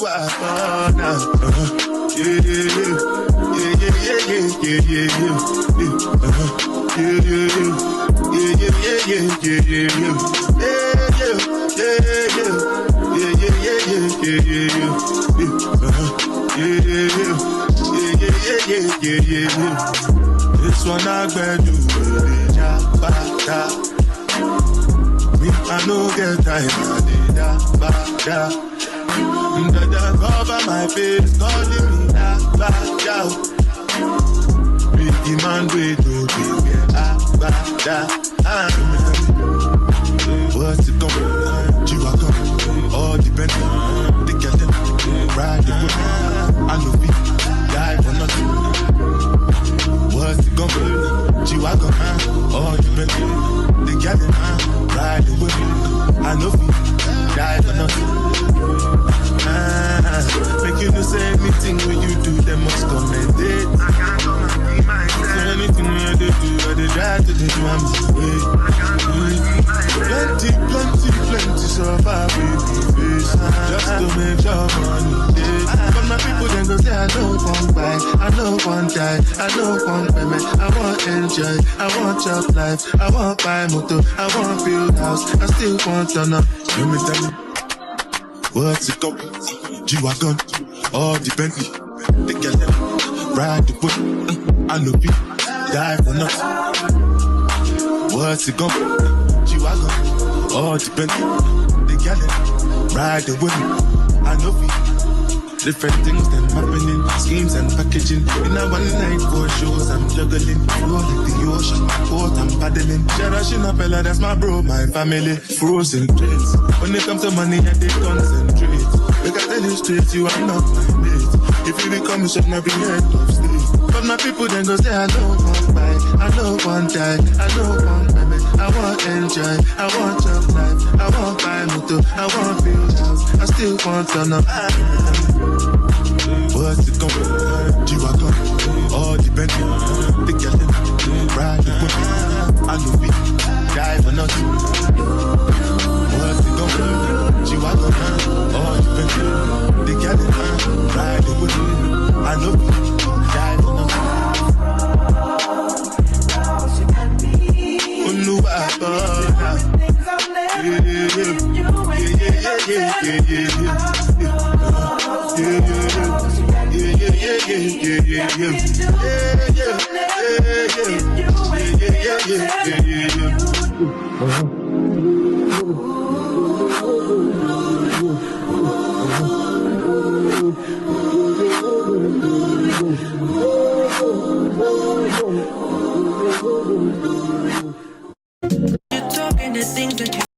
This one I better do it, me, I no get time, Dada cover my face, calling me Big man, wait to what's it going? G-Wagon, all depends. They get them, ride the whip. I know we die for nothing. What's it going? G-Wagon, all depends. They get them, ride the whip. I know we die for nothing. Make you no say anything when you do, they must commendate. I can't come and be myself. So anything when they do, I they try to do I'm way. Plenty survive with face. Just to make your money day. But my people then go say I don't want buy, I don't want die, I don't want payment, I want enjoy, I want job life, I want buy motor, I want build house, I still want to know. Let me tell you, what's it called? G-Wagon, all the Bentley, they get them, ride the whip, I know people, die for nothing. What's it called? G-Wagon, all the Bentley, they get them, ride the whip, I know people. Different things them happening, schemes and packaging. In a one night for shows, I'm juggling. Flow like the ocean, port I'm paddling. Cherishing a fella, that's my bro, my family. Frozen traits. When it comes to money, I they concentrate. We can tell you straight, you are not my mate. If you become a chef, never be head of state. But my people then go say, I don't want buy, I don't want die, I don't want payment, I want enjoy, I want job life, I want buy motor, I want build house, I still want to know. What's it going? G-Wagon, all the Bentley, they get them, ride the whip, I know we die for nothing. What's it going? G-Wagon, all the Bentley, they get them, ride the whip, I know we die for nothing. No, You're talking the things that you